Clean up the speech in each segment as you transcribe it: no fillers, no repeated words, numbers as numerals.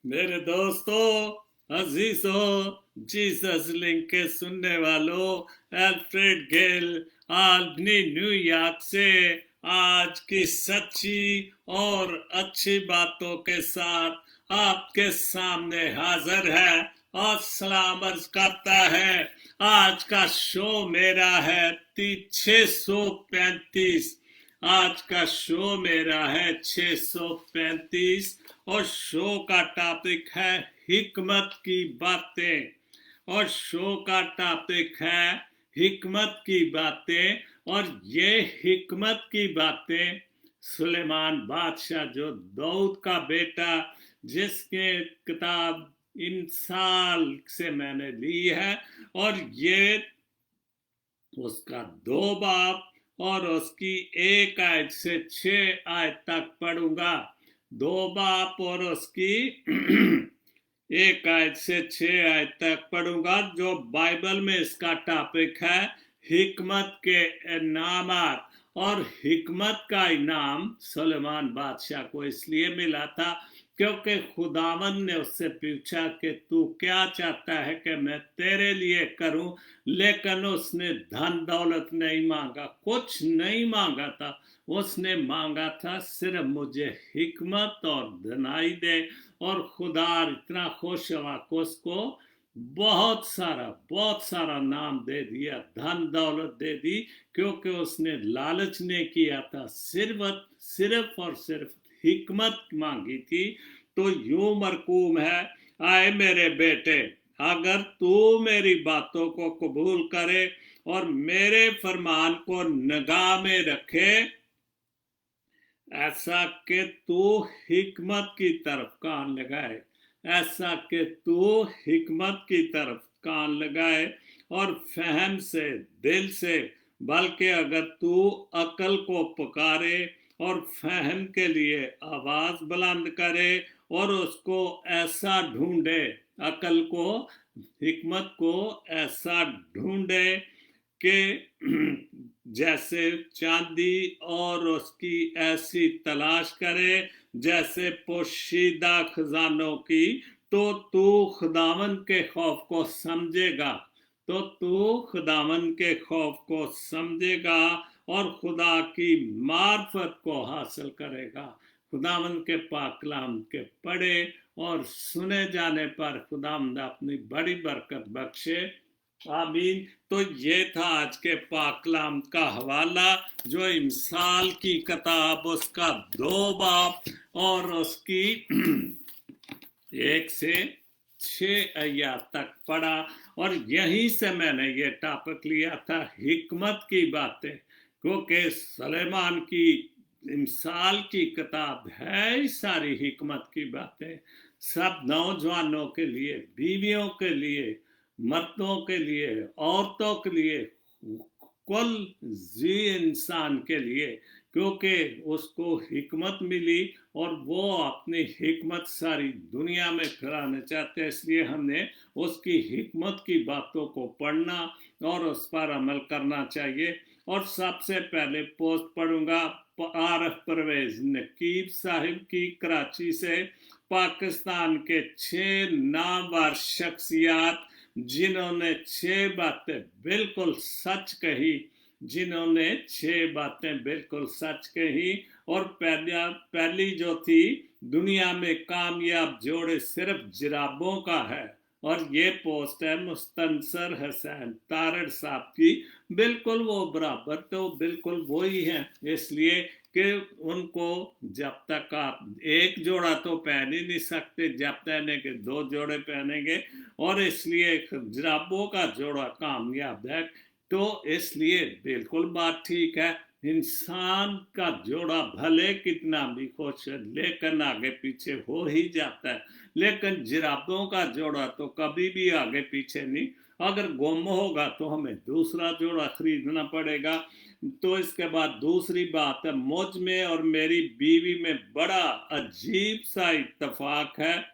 मेरे दोस्तों, अजीजों, Jesus link के सुनने वालों, एल्फ्रेड गेल आल्बनी न्यूयॉर्क से आज की सच्ची और अच्छी बातों के साथ आपके सामने हाजिर है और सलाम अर्ज करता है। आज का शो मेरा है 635। आज का शो मेरा है 635 और शो का टॉपिक है हिकमत की बातें। और शो का टॉपिक है हिकमत की बातें। और ये हिकमत की बातें सुलेमान बादशाह, जो दाऊद का बेटा, जिसके किताब इंसाल से मैंने ली है, और ये उसका 2 बाब और उसकी 1 आयत से 6 आयत तक पढ़ूंगा। 2 बाब और उसकी 1 आयत से 6 आयत तक पढ़ूंगा, जो बाइबल में इसका टॉपिक है हिकमत के इनामात। और हिकमत का इनाम सुलेमान बादशाह को इसलिए मिला था क्योंकि खुदावंद ने उससे पूछा कि तू क्या चाहता है कि मैं तेरे लिए करूं, लेकिन उसने धन दौलत नहीं मांगा, कुछ नहीं मांगा था। उसने मांगा था सिर्फ मुझे हिकमत और धनाई दे। और खुदा इतना खुश हुआ कि उसको बहुत सारा नाम दे दिया, धन दौलत दे दी, क्योंकि उसने लालच नहीं किया था, सिर्फ और सिर्फ हिकमत मांगी थी। तो यूं मरकूम है, आए मेरे बेटे, अगर तू मेरी बातों को कबूल करे और मेरे फरमान को निगाह में रखे, ऐसा कि तू हिकमत की तरफ कान लगाए, ऐसा कि तू हिकमत की तरफ कान लगाए और फहम से, दिल से, बल्कि अगर तू अकल को पुकारे और फहम के लिए आवाज बुलंद करे और उसको ऐसा ढूंढे, अकल को, हिकमत को ऐसा ढूंढे कि जैसे चांदी, और उसकी ऐसी तलाश करे जैसे पोशीदा खजानों की, तो तू खुदावन के खौफ को समझेगा, तो तू खुदावन के खौफ को समझेगा और खुदा की मार्फत को हासिल करेगा। खुदावन के पाक कलाम के पढ़े और सुने जाने पर खुदावंद अपनी बड़ी बरकत बख्शे। आमीन। तो ये था आज के पाक कलाम का हवाला, जो इमसाल की किताब उसका 2 बाब और उसकी 1 से 6 आयत तक पढ़ा। और यहीं से मैंने ये टॉपिक लिया था, हिकमत की बातें, क्योंकि सुलेमान की इमसाल की किताब है सारी हिकमत की बातें, सब नौजवानों के लिए, बीवियों के लिए, मर्दों के लिए, औरतों के लिए, कुल जी इंसान के लिए, क्योंकि उसको हिकमत मिली और वो अपनी हिकमत सारी दुनिया में फैलाना चाहते हैं। इसलिए हमने उसकी हिकमत की बातों को पढ़ना और उस पर अमल करना चाहिए। और सबसे पहले पोस्ट पढ़ूंगा आरफ परवेज नकीब साहिब की, कराची से, पाकिस्तान के 6 नामवर शख्सियात जिन्होंने 6 बातें बिल्कुल सच कही, जिन्होंने 6 बातें बिल्कुल सच कही। और पहली जो थी, दुनिया में कामयाब जोड़े सिर्फ जराबों का है। और ये पोस्ट है मुस्तनसर हसैन तारड़ साहब की। बिल्कुल वो बराबर तो बिल्कुल वो ही है, इसलिए कि उनको जब तक आप एक जोड़ा तो पहन ही नहीं सकते, जब पहनेंगे 2 जोड़े पहनेंगे, और इसलिए जराबों का जोड़ा कामयाब है। तो इसलिए बिल्कुल बात ठीक है, इंसान का जोड़ा भले कितना भी खुश है लेकिन आगे पीछे हो ही जाता है, लेकिन जराबों का जोड़ा तो कभी भी आगे पीछे नहीं। अगर गुम होगा तो हमें दूसरा जोड़ा खरीदना पड़ेगा। तो इसके बाद दूसरी बात है, मुझ में और मेरी बीवी में बड़ा अजीब सा इत्तेफाक है।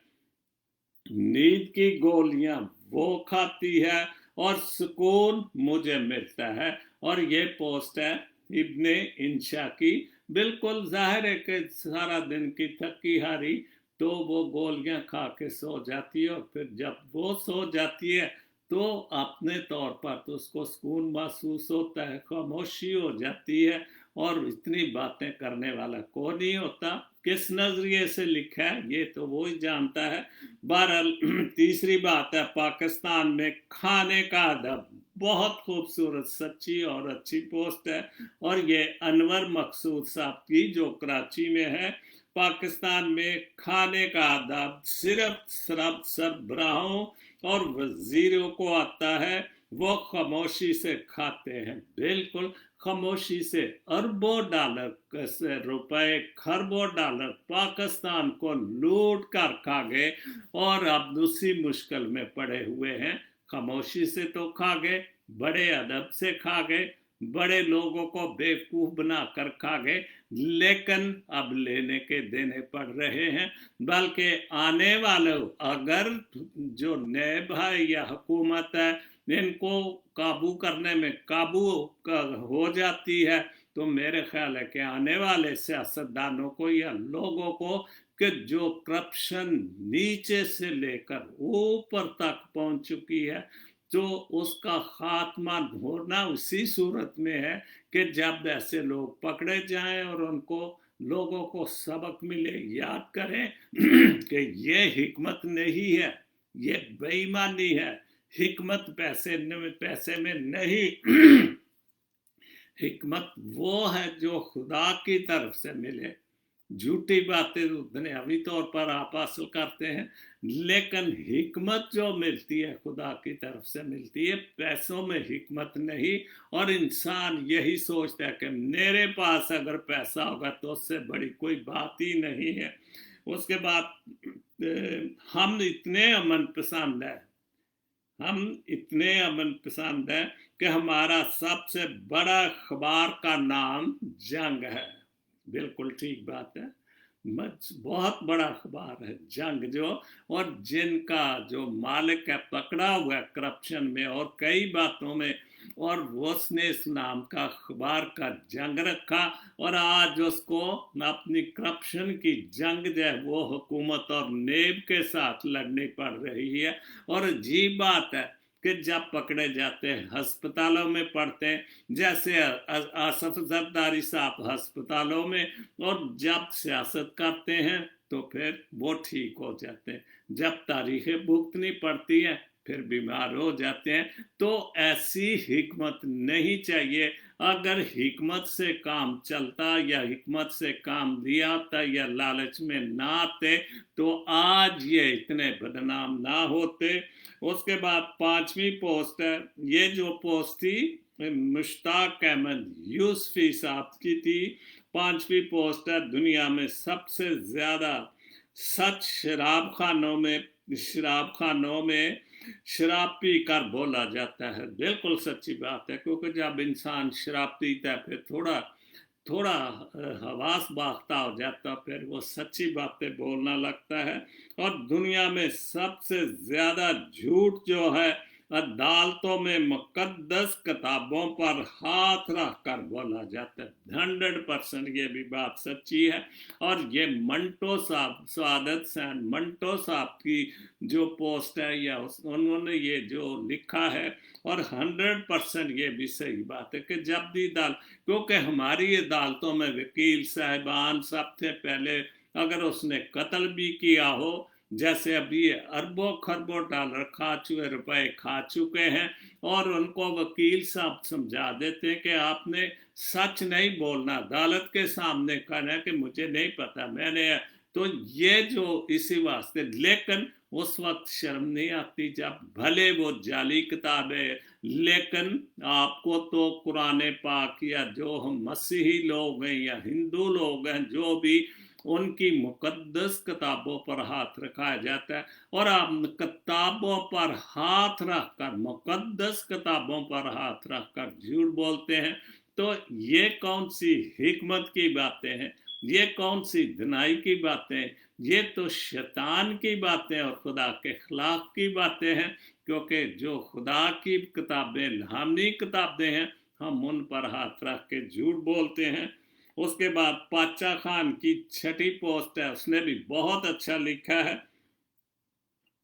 नींद की गोलियां वो खाती है और सुकून मुझे मिलता है। और ये पोस्ट है इब्ने इंशा की। बिल्कुल जाहिर है कि सारा दिन की थकी हारी तो वो गोलियां खा के सो जाती है, और फिर जब वो सो जाती है तो अपने तौर पर तो उसको सुकून महसूस होता है, खामोशी हो जाती है, और इतनी बातें करने वाला कौन नहीं होता। किस नजरिए से लिखा है ये तो वो ही जानता है। बहरहाल तीसरी बात है, पाकिस्तान में खाने का अदब, बहुत खूबसूरत सच्ची और अच्छी पोस्ट है, और ये अनवर मकसूद साहब की जो कराची में है। पाकिस्तान में खाने का अदब सिर्फ सरबराहों और वजीरों को आता है, वो खामोशी से खाते हैं, बिल्कुल खामोशी से। अरबों डॉलर से रुपए, खरबों डॉलर पाकिस्तान को लूट कर खा गए, और अब उसी मुश्किल में पड़े हुए हैं। खामोशी से तो खा गए, बड़े अदब से खा गए, बड़े लोगों को बेवकूफ बना कर खा गए, लेकिन अब लेने के देने पड़ रहे हैं। बल्कि आने वाले अगर जो नए भाई या हुकूमत है इनको काबू करने में काबू हो जाती है, तो मेरे ख्याल है कि आने वाले सियासतदानों को या लोगों को कि जो करप्शन नीचे से लेकर ऊपर तक पहुंच चुकी है, तो उसका खात्मा होना उसी सूरत में है कि जब ऐसे लोग पकड़े जाएं और उनको लोगों को सबक मिले, याद करें कि ये हिकमत नहीं है, ये बेईमानी है। हिकमत पैसे में नहीं हिकमत वो है जो खुदा की तरफ से मिले। झूठी बातें दुनियावी तौर पर आप हासिल करते हैं, लेकिन हिकमत जो मिलती है खुदा की तरफ से मिलती है, पैसों में हिकमत नहीं। और इंसान यही सोचता है कि मेरे पास अगर पैसा होगा तो उससे बड़ी कोई बात ही नहीं है। उसके बाद हम इतने अमन पसंद है, हम इतने अमन पसंद है कि हमारा सबसे बड़ा अखबार का नाम जंग है। बिल्कुल ठीक बात है, बहुत बड़ा अखबार है जंग जो, और जिनका जो मालिक है पकड़ा हुआ है करप्शन में और कई बातों में, और उसने इस नाम का अखबार का जंग रखा, और आज उसको अपनी करप्शन की जंग जो है वो हुकूमत और नेब के साथ लड़नी पड़ रही है। और अजीब बात है कि जब पकड़े जाते हैं अस्पतालों में पड़ते हैं, जैसे आसफ जरदारी साहब अस्पतालों में, और जब सियासत करते हैं तो फिर वो ठीक हो जाते हैं, जब तारीखें भुगतनी पड़ती हैं फिर बीमार हो जाते हैं। तो ऐसी हिकमत नहीं चाहिए। अगर हिकमत से काम चलता या हिकमत से काम दिया था या लालच में ना आते तो आज ये इतने बदनाम ना होते। उसके बाद 5वीं पोस्ट है, ये जो पोस्ट थी मुश्ताक अहमद यूसुफी साहब की थी। 5वीं पोस्ट है, दुनिया में सबसे ज्यादा सच शराब खानों में शराब पी कर बोला जाता है। बिल्कुल सच्ची बात है, क्योंकि जब इंसान शराब पीता है फिर थोड़ा हवास बाख्ता हो जाता, फिर वो सच्ची बातें बोलना लगता है। और दुनिया में सबसे ज्यादा झूठ जो है अदालतों में मुकद्दस किताबों पर हाथ रख कर बोला जाता है। 100% ये भी बात सच्ची है। और ये मंटो साहब, सादत सैन मंटो साहब की जो पोस्ट है या उन्होंने ये जो लिखा है, और 100% ये भी सही बात है कि जब भी क्योंकि हमारी अदालतों में वकील साहिबान सबसे पहले अगर उसने कत्ल भी किया हो, जैसे अभी अरबों खरबों डॉलर रुपए खा चुके हैं, और उनको वकील साहब समझा देते हैं कि आपने सच नहीं बोलना, अदालत के सामने कहना कि मुझे नहीं पता मैंने, तो ये जो इसी वास्ते। लेकिन उस वक्त शर्म नहीं आती जब भले वो जाली किताब है, लेकिन आपको तो कुरान पाक या जो हम मसीही लोग हैं या हिंदू लोग हैं जो भी, उनकी मुकद्दस किताबों पर हाथ रखा जाता है, और आप किताबों पर हाथ रखकर, मुकद्दस किताबों पर हाथ रखकर झूठ बोलते हैं। तो ये कौन सी हिकमत की बातें हैं, ये कौन सी धनाई की बातें, ये तो शैतान की बातें और खुदा के खिलाफ की बातें हैं। क्योंकि जो खुदा की किताबें, इल्हामी किताबें हैं, हम उन पर हाथ रख के झूठ बोलते हैं। उसके बाद पाचा खान की छठी पोस्ट है, उसने भी बहुत अच्छा लिखा है।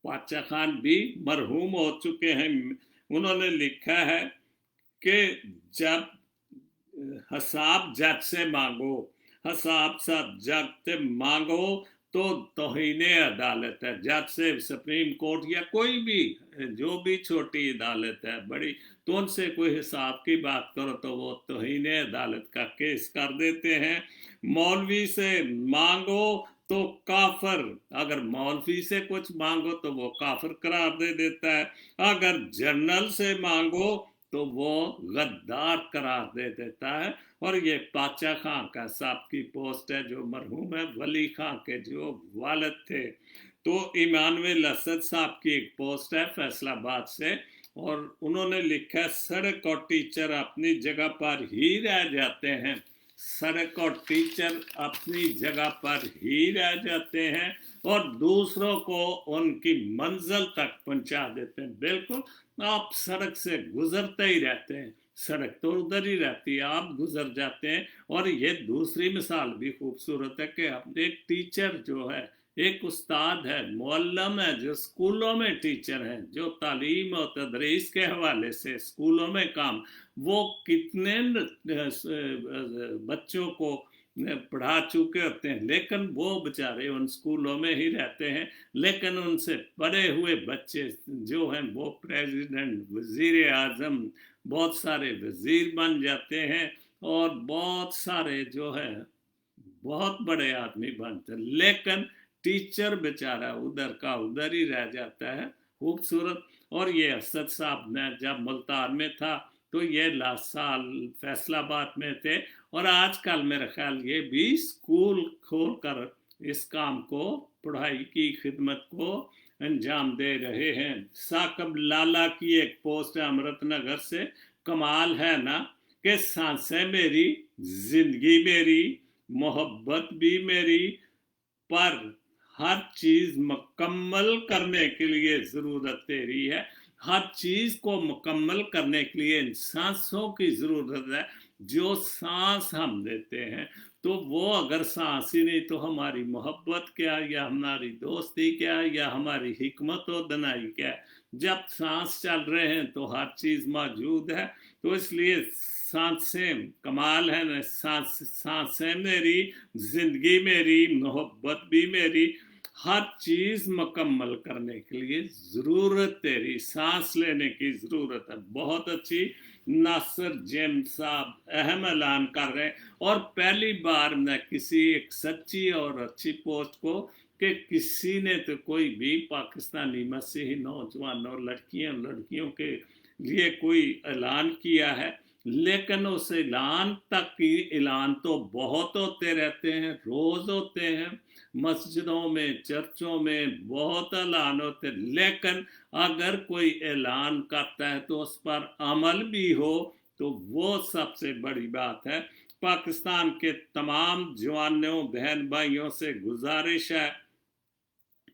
पाचा खान भी मरहूम हो चुके हैं। उन्होंने लिखा है कि जब हिसाब जज से मांगो, हिसाब सब जज से मांगो तो तौहीने अदालत है। जज से सुप्रीम कोर्ट या कोई भी जो भी छोटी अदालत है बड़ी, तो उनसे कोई हिसाब की बात करो तो वो तौहीने अदालत का केस कर देते हैं। मौलवी से मांगो तो काफर, अगर मौलवी से कुछ मांगो तो वो काफर करार दे देता है। अगर जनरल से मांगो तो वो गद्दार करार दे देता है। और ये पाचा खां का साहब की पोस्ट है, जो मरहूम है वली खां के जो वालिद थे। तो इमानुएल असद साहब की एक पोस्ट है फैसलाबाद से, और उन्होंने लिखा है सड़क और टीचर अपनी जगह पर ही रह जाते हैं। सड़क और टीचर अपनी जगह पर ही रह जाते हैं और दूसरों को उनकी मंजिल तक पहुंचा देते हैं। बिल्कुल, आप सड़क से गुजरते ही रहते हैं, सड़क तो उधर ही रहती है, आप गुजर जाते हैं। और ये दूसरी मिसाल भी खूबसूरत है कि एक टीचर जो है, एक उस्ताद है, मुअल्लम है, जो स्कूलों में टीचर हैं, जो तालीम और तदरीस के हवाले से स्कूलों में काम, वो कितने बच्चों को पढ़ा चुके होते हैं, लेकिन वो बेचारे उन स्कूलों में ही रहते हैं। लेकिन उनसे पढ़े हुए बच्चे जो हैं वो प्रेसिडेंट, वजीर आजम, बहुत सारे वजीर बन जाते हैं और बहुत सारे जो है बहुत बड़े आदमी बनते हैं। लेकिन टीचर बेचारा उधर का उधर ही रह जाता है। खूबसूरत। और ये असद साहब ने जब मुल्तान में था तो ये लास्ट साल फैसलाबाद में थे, और आजकल मेरा ख्याल ये भी स्कूल खोलकर इस काम को, पढ़ाई की खिदमत को अंजाम दे रहे हैं। साकब लाला की एक पोस्ट है अमृतनगर से। कमाल है ना कि सांसें मेरी, जिंदगी मेरी, मोहब्बत भी मेरी, पर हर चीज मुकम्मल करने के लिए जरूरत तेरी है। हर चीज को मुकम्मल करने के लिए इन सांसों की जरूरत है जो सांस हम लेते हैं। तो वो अगर सांस ही नहीं तो हमारी मोहब्बत क्या, या हमारी दोस्ती क्या, या हमारी हिकमत और दनाई क्या। जब सांस चल रहे हैं तो हर चीज मौजूद है। तो इसलिए सांसें कमाल है ना, सांसें मेरी, जिंदगी मेरी, मोहब्बत भी मेरी, हर चीज मुकम्मल करने के लिए जरूरत तेरी, सांस लेने की जरूरत है। बहुत अच्छी। नासिर जेम साहब अहम ऐलान कर रहे हैं, और पहली बार मैं किसी एक सच्ची और अच्छी पोस्ट को, कि किसी ने तो कोई भी पाकिस्तानी मसीही नौजवान और लड़कियों के लिए कोई ऐलान किया है, लेकिन उस ऐलान तक की ऐलान तो बहुत होते रहते हैं, रोज होते हैं, मस्जिदों में, चर्चों में बहुत ऐलान होते, लेकिन अगर कोई ऐलान करता है तो उस पर अमल भी हो तो वो सबसे बड़ी बात है। पाकिस्तान के तमाम जवानों बहन भाइयों से गुजारिश है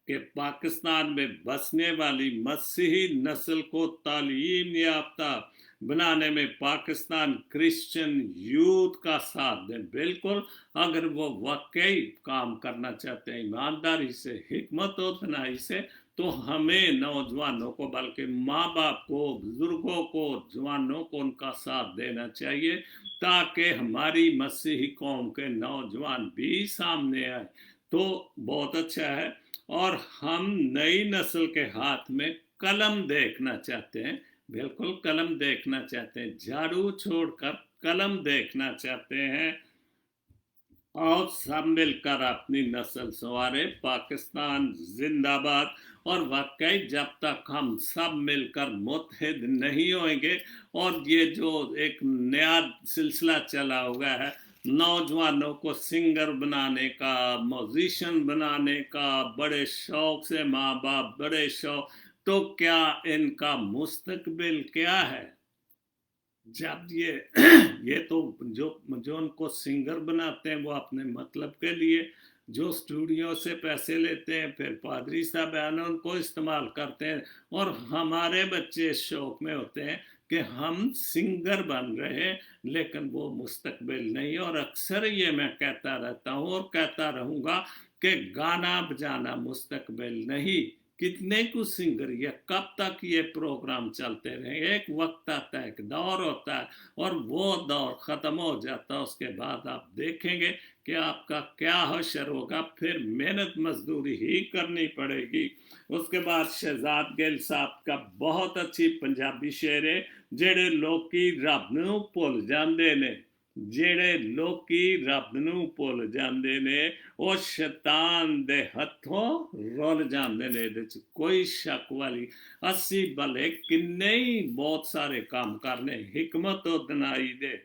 कि पाकिस्तान में बसने वाली मसीही नस्ल को तालीम याफ्ता बनाने में पाकिस्तान क्रिश्चियन यूथ का साथ दें। बिल्कुल, अगर वो वाकई काम करना चाहते हैं ईमानदारी से, हिकमत और तनाई से, तो हमें नौजवानों को, बल्कि माँ बाप को, बुजुर्गों को, जवानों को उनका साथ देना चाहिए, ताकि हमारी मसीही कौम के नौजवान भी सामने आए। तो बहुत अच्छा है। और हम नई नस्ल के हाथ में कलम देखना चाहते हैं, बिल्कुल कलम देखना चाहते हैं, झाड़ू छोड़कर कलम देखना चाहते हैं। और सब मिलकर अपनी नस्ल संवारे। पाकिस्तान जिंदाबाद। और वाकई जब तक हम सब मिलकर मुत्तहिद नहीं होंगे, और ये जो एक नया सिलसिला चला हुआ है नौजवानों को सिंगर बनाने का, म्यूजिशियन बनाने का, बड़े शौक से माँ बाप बड़े शौक, तो क्या इनका मुस्तकबिल क्या है? जब ये तो जो उनको सिंगर बनाते हैं वो अपने मतलब के लिए, जो स्टूडियो से पैसे लेते हैं, फिर पादरी साहब उनको इस्तेमाल करते हैं, और हमारे बच्चे इस शौक में होते हैं کہ ہم سنگر بن رہے ہیں لیکن وہ مستقبل نہیں. اور اکثر یہ میں کہتا رہتا ہوں اور کہتا رہوں گا کہ گانا بجانا مستقبل نہیں. کتنے کو سنگر یہ کب تک یہ پروگرام چلتے رہیں؟ ایک وقت آتا ہے، ایک دور ہوتا ہے اور وہ دور ختم ہو جاتا ہے. اس کے بعد آپ دیکھیں گے کہ آپ کا کیا حشر ہوگا. پھر محنت مزدوری ہی کرنی پڑے گی. اس کے بعد شہزاد گل صاحب کا بہت اچھی پنجابی شعر ہے، جڑے لوکی رب نو بھول جاندے نے، جڑے لوکی رب نو بھول جاندے نے وہ شیطان دے ہتھوں رول جاندے نے. کوئی شک والی اسی بھلے کنے ہی بہت سارے کام کرنے حکمت و دنائی دے،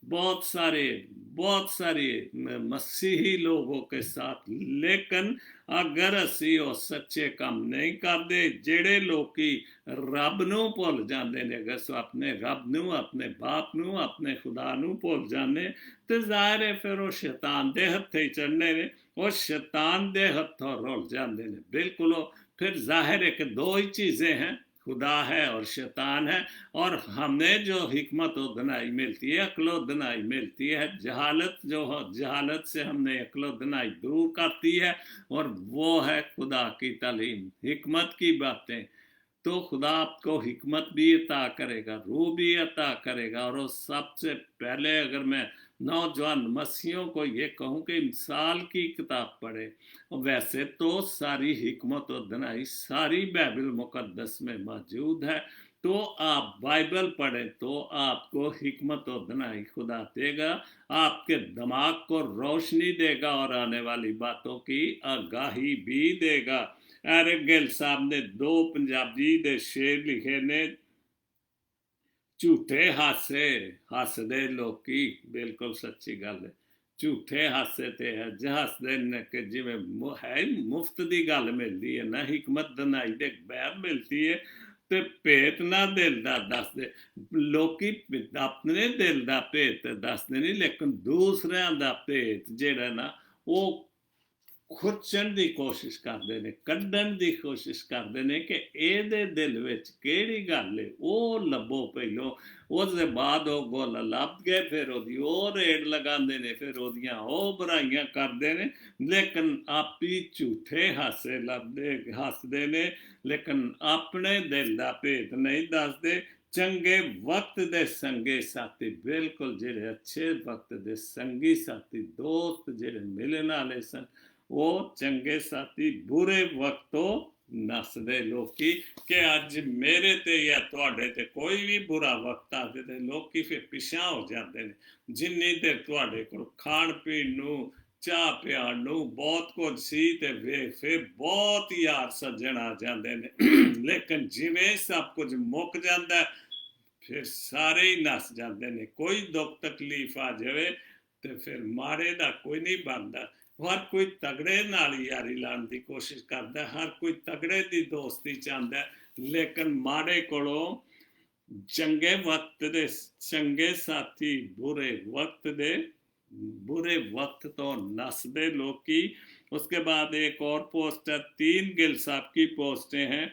بہت سارے مسیحی لوگوں کے ساتھ، لیکن اگر اسی وہ سچے کام نہیں کرتے جڑے لوکی رب نو بھول جاندے نے، اگر سو اپنے رب نو، اپنے باپ نو، اپنے خدا نو بھول جانے تو ظاہر ہے پھر وہ شیطان دے ہتھے چڑھنے نے، وہ شیطان دے ہتھوں رول جاندے نے. بالکل پھر ظاہر ہے کہ دو ہی چیزیں ہیں، خدا ہے اور شیطان ہے. اور ہمیں جو حکمت و دنائی ملتی ہے، عقل و دنائی ملتی ہے، جہالت سے ہم نے عقل و دنائی دور کرتی ہے، اور وہ ہے خدا کی تعلیم، حکمت کی باتیں. تو خدا آپ کو حکمت بھی عطا کرے گا، روح بھی عطا کرے گا. اور سب سے پہلے اگر میں نوجوان مسیحوں کو یہ کہوں کہ مثال کی کتاب پڑھے، ویسے تو ساری حکمت و دنائی ساری بائبل مقدس میں موجود ہے، تو آپ بائبل پڑھیں تو آپ کو حکمت و دنائی خدا دے گا، آپ کے دماغ کو روشنی دے گا اور آنے والی باتوں کی آگاہی بھی دے گا. ایرک گل صاحب نے دو پنجابی دے شعر لکھے نے، جھوٹے ہاسے دے لوکی، بالکل سچی گل ہے. جھوٹے ہاسے تے ہسدے نے کہ جی میں ہے مفت دی گل ملتی ہے، نہ حکمت دنائی دے بیر ملتی ہے. تے پیت نہ دل دا دس دے، لوکی اپنے دل دا پیت دس دے نہیں، لیکن دوسرے دا پیت جڑا نا وہ کھچن دی کوشش کرتے ہیں، کڈن دی کوشش کرتے ہیں کہ اے دے دل وچ کیڑی گل ہے، وہ لبو پہلو. اس دے بعد وہ گل لب گئے، پھر وہ ریڑ لگاندے نے، پھر وہ برائیاں کرتے ہیں، لیکن آپ ہی جھوٹے ہاسے ہسدے نے، لیکن اپنے دل دا بھیت نہیں دسدے. چنگے وقت دے سنگی ساتھی، بالکل جڑے اچھے وقت دے سنگی ساتھی دوست جڑے ملن والے سن، وہ چنگے ساتھی برے وقتوں نسدے لوکی. کہ اج میرے تے یا تواڈے تے کوئی بھی برا وقت آتے تے لوکی پھر پیچھا ہو جاتے ہیں. جنی دیر تواڈے کول کھان پین نو، چاہ پیان نو بہت کچھ سی تے پھر بہت یار سجن آ جاندے نے، لیکن جویں سب کچھ مک جاندا ہے پھر سارے ہی نس جاندے نے. کوئی دکھ تکلیف آ جائے تو پھر ماڑے دا کوئی نہیں بنتا. ہر کوئی تگڑے نال یاری لان دی کوشش کرتا ہے، ہر کوئی تگڑے دی دوستی چاہتا ہے، لیکن ماڑے کولوں چنگے وقت دے چنگے ساتھی برے وقت تو نسدے لوکی. اس کے بعد ایک اور پوسٹ ہے، 3 گل صاحب کی پوسٹیں ہیں.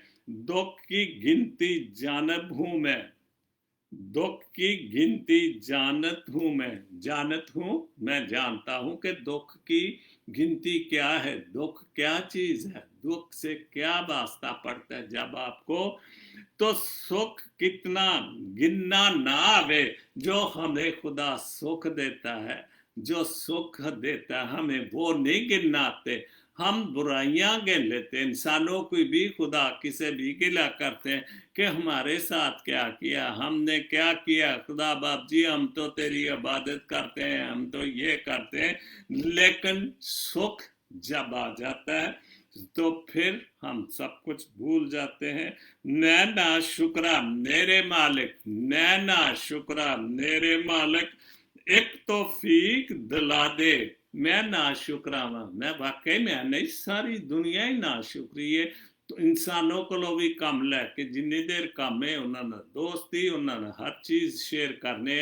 دکھ کی گنتی جانب ہوں میں، دکھ کی گنتی جانت ہوں میں جانتا ہوں کہ دکھ کی گنتی کیا ہے، دکھ کیا چیز ہے، دکھ سے کیا واسطہ پڑتا ہے جب آپ کو. تو سکھ کتنا گننا نہ آوے، جو ہمیں خدا سکھ دیتا ہے، جو سکھ دیتا ہے ہمیں وہ نہیں گننا آتے. ہم برائیاں گن لیتے، انسانوں کو بھی خدا کسے بھی گلا کرتے ہیں کہ ہمارے ساتھ کیا کیا، ہم نے کیا کیا، خدا باپ جی ہم تو تیری عبادت کرتے ہیں، ہم تو یہ کرتے ہیں. لیکن سکھ جب آ جاتا ہے تو پھر ہم سب کچھ بھول جاتے ہیں. میں نا شکرا میرے مالک، میں نا شکرا میرے مالک، ایک توفیق دلا دے. میں نا شکرا میں واقعی میں نہیں، ساری دنیا ہی نا شکری ہے. تو انسانوں کو بھی کم لے کے جنی دیر کم ہے انہوں نے دوستی، انہوں نے ہر چیز شیئر کرنے،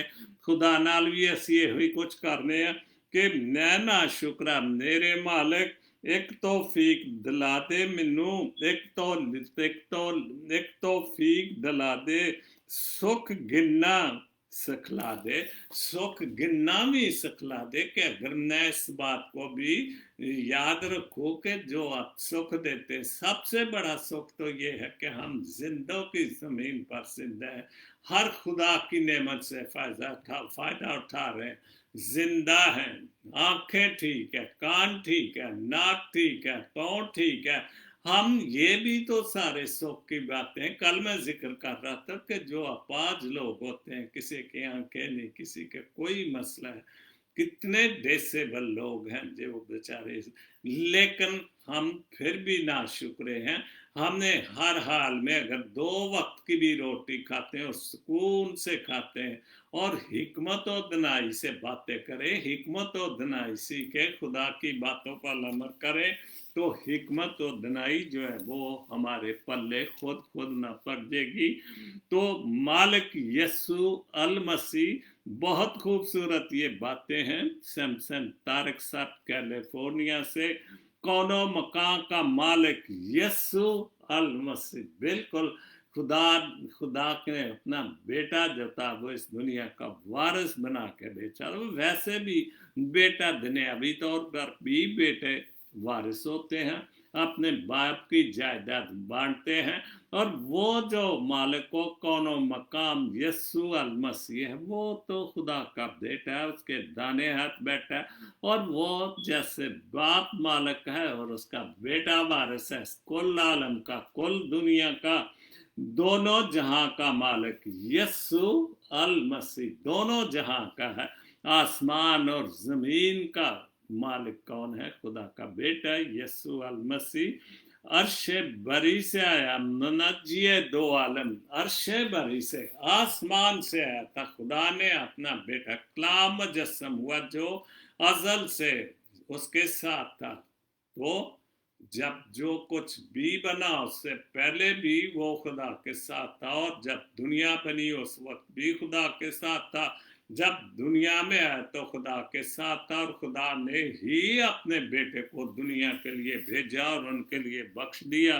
خدا نال بھی اسی ہوئی کچھ کرنے ہیں کہ میں نا شکرا میرے مالک، ایک توفیق دلا دے مینوں، ایک توفیق دلا دے सुख गिनना सिखला दे, सुख गिनना भी सिखला दे कि अगर मैं इस बात को भी याद रखो कि जो आप सुख देते, सबसे बड़ा सुख तो ये है कि हम जिंदों की जमीन पर जिंदा है, हर खुदा की नेमत से फायदा उठा रहे हैं, जिंदा है, आंखें ठीक है, कान ठीक है, नाक ठीक है, पाँव ठीक है, हम ये भी तो सारे सुख की बातें, कल मैं जिक्र कर रहा था कि जो अपाज लोग होते हैं, किसी की आंखें नहीं, किसी के कोई मसला है, कितने डिसेबल लोग हैं जो बेचारे, लेकिन हम फिर भी नाशुक्रे हैं, हमने हर हाल में अगर 2 वक्त की भी रोटी खाते हैं और सुकून से खाते हैं और हिकमत और दनाई से बातें करें, हिकमत और दनाई सीखे, खुदा की बातों पर अमल करें, तो हिकमत और दनाई जो है वो हमारे पल्ले खुद न पड़ जाएगी। तो मालिक यस्सु अल मसीह, बहुत खूबसूरत ये बातें हैं। सैमसन तारक साहब कैलिफोर्निया से, कौनो मकान का मालिक यस्सु अल मसीह, बिल्कुल खुदा के अपना बेटा जो था वो इस दुनिया का वारिस बना के बेचा। वैसे भी बेटा दुनियावी तौर पर भी बेटे वारिस होते हैं, अपने बाप की जायदाद बांटते हैं, और वो जो मालिक को कौनो मकाम यस्सु अल मसीह है, वो तो खुदा का बेटा है, उसके दाने हाथ बैठा है, और वो जैसे बाप मालिक है और उसका बेटा वारिस है, कुल आलम का, कुल दुनिया का, दोनों जहां का मालिक यस्सु अल मसीह, दोनों जहां का है, आसमान और जमीन का मालिक कौन है? खुदा का बेटा यस्सु अल मसीह। अर्श बरी से आया, मुनज्जिए दो आलम, अर्श बरी से, आसमान से आया था, खुदा ने अपना बेटा कलाम मुजस्सम हुआ जो अजल से उसके साथ था। तो जब जो कुछ भी बना उससे पहले भी वो खुदा के साथ था, और जब दुनिया बनी उस वक्त भी खुदा के साथ था, जब दुनिया में आया तो खुदा के साथ था, और खुदा ने ही अपने बेटे को दुनिया के लिए भेजा और उनके लिए बख्श दिया।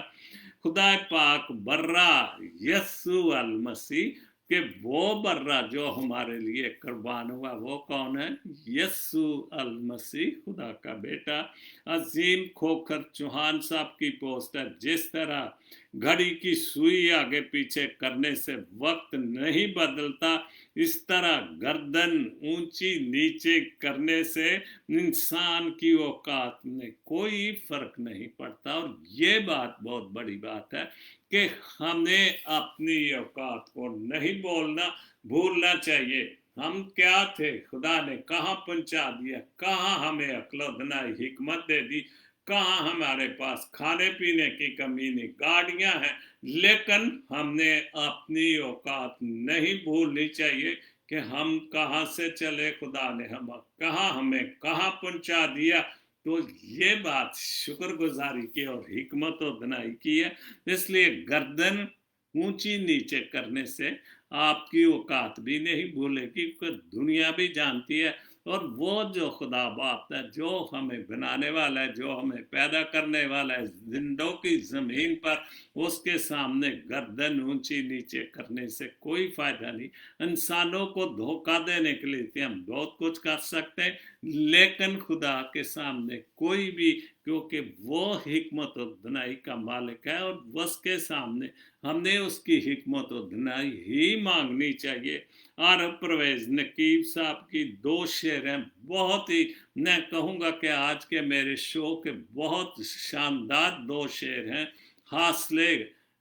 खुदा पाक बर्रा यस्सु अल मसीह कि वो बर्रा जो हमारे लिए कुर्बान हुआ, वो कौन है? यस्सु अल मसीह, खुदा का बेटा। अजीम खोखर चौहान साहब की पोस्ट है, जिस तरह घड़ी की सुई आगे पीछे करने से वक्त नहीं बदलता, इस तरह गर्दन ऊंची नीचे करने से इंसान की औकात में कोई फर्क नहीं पड़ता। और ये बात बहुत बड़ी बात है कि हमें अपनी औकात को नहीं भूलना चाहिए। हम क्या थे, खुदा ने कहाँ पहुंचा दिया, कहाँ हमें अक्ल दनाई हिकमत दे दी, कहाँ हमारे पास खाने पीने की कमी नहीं, गाड़ियां हैं, लेकिन हमने अपनी औकात नहीं भूलनी चाहिए कि हम कहाँ से चले, खुदा ने हमें कहाँ पहुंचा दिया। तो ये बात शुक्रगुजारी की और हिकमत और दनाई की है। इसलिए गर्दन ऊंची नीचे करने से आपकी औकात भी नहीं भूलेगी, क्योंकि दुनिया भी जानती है, और वो जो खुदा बाप है, जो हमें बनाने वाला है, जो हमें पैदा करने वाला है जिंदों की जमीन पर, उसके सामने गर्दन ऊंची नीचे करने से कोई फायदा नहीं। इंसानों को धोखा देने के लिए हम बहुत कुछ कर सकते हैं, लेकिन खुदा के सामने कोई भी, क्योंकि वो हिकमत और दनाई का मालिक है, और उसके सामने हमने उसकी हिकमत और दनाई ही मांगनी चाहिए। आरब परवेज नकीब साहब की 2 शेर हैं, बहुत ही, मैं कहूँगा कि आज के मेरे शो के बहुत शानदार 2 शेर हैं। हासले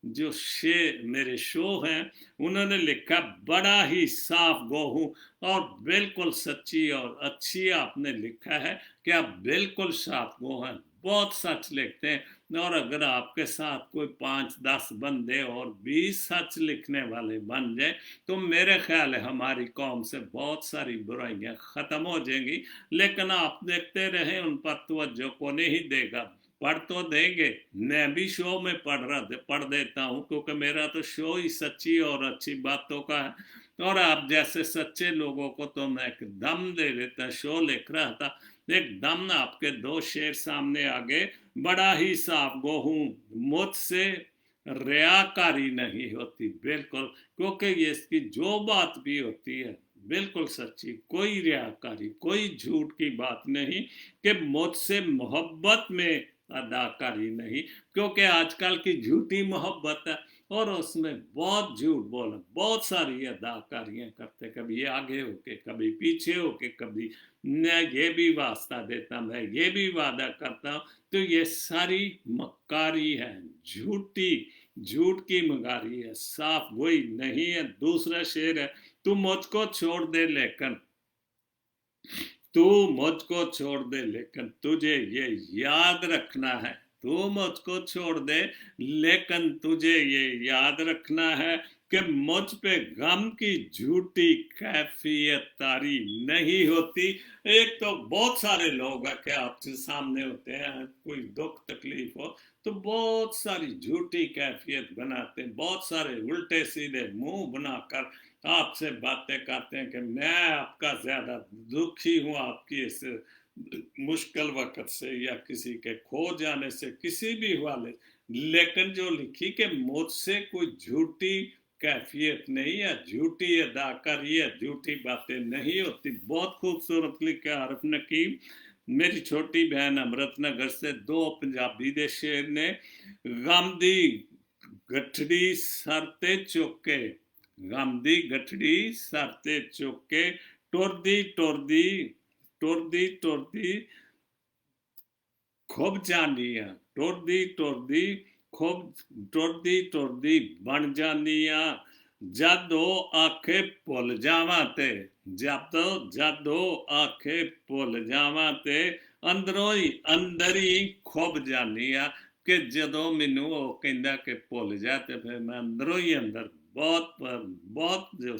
जो शेर मेरे शो हैं, उन्होंने लिखा, बड़ा ही साफ गो हूँ, और बिल्कुल सच्ची और अच्छी आपने लिखा है कि आप बिल्कुल साफ गो हैं, बहुत सच लिखते हैं। और अगर आपके साथ कोई 5-10 बंदे और भी सच लिखने वाले बन जाए, तो मेरे ख्याल है हमारी कौम से बहुत सारी बुराइयां ख़त्म हो जाएंगी। लेकिन आप देखते रहें, उन पर तवज्जो को नहीं देगा। पढ़ तो देंगे, मैं भी शो में पढ़ देता हूँ, क्योंकि मेरा तो शो ही सच्ची और अच्छी बातों का है, और आप जैसे सच्चे लोगों को तो मैं एकदम दे देता। शो लिख रहा था, एकदम आपके 2 शेर सामने आ गए। बड़ा ही साफ गो हूँ, मुझसे रियाकारी नहीं होती बिल्कुल, क्योंकि ये इसकी जो बात भी होती है बिल्कुल सच्ची, कोई रियाकारी, कोई झूठ की बात नहीं कि मुझसे मोहब्बत में अदाकारी नहीं, क्योंकि आजकल की झूठी मोहब्बत है और उसमें बहुत झूठ बोल, बहुत सारी अदाकारियां करते, कभी आगे होके कभी पीछे होके, कभी मैं ये भी वास्ता देता, मैं ये भी वादा करता हूँ, तो ये सारी मक्कारी है, झूठी, झूठ की मगारी है, साफ वही नहीं है। दूसरा शेर है, तू मुझको छोड़ दे लेकिन, तू मुझको छोड़ दे लेकिन तुझे ये याद रखना है, तू मुझको छोड़ दे लेकिन तुझे ये याद रखना है कि मुझ पे गम की झूठी कैफियत तारी नहीं होती। एक तो बहुत सारे लोग हैं कि आपके सामने होते हैं, कोई दुख तकलीफ हो तो बहुत सारी झूठी कैफियत बनाते हैं, बहुत सारे उल्टे सीधे मुंह बनाकर आपसे बातें करते हैं कि मैं आपका ज्यादा दुखी हूं आपकी इस मुश्किल वक्त से या किसी के खो जाने से, किसी भी हवाले, लेकिन जो लिखी कि मुझसे कोई झूठी कैफियत नहीं है, झूठी अदाकारी है, झूठी बातें नहीं होती। बहुत खूबसूरत लिखा आरिफ नकीम। मेरी छोटी बहन अमृतनगर से दो पंजाबी दे शेर ने, गम दी गठड़ी सर ते चुक के, गम दी गठड़ी सर ते चुक के, टुरदी टुरदी टुरदी टुरदी खूब जानिया, टुरदी टुरदी खूब, टुरदी टुरदी बन जानिया, जदो आखे भुल जावां ते, जदो आखे भुल जावां ते, अंदर ही खूब जानी आ, कि जदों मैनू वो कहंदा कि भुल जा ते फिर मैं अंदरों ही अंदर बहुत बहुत जो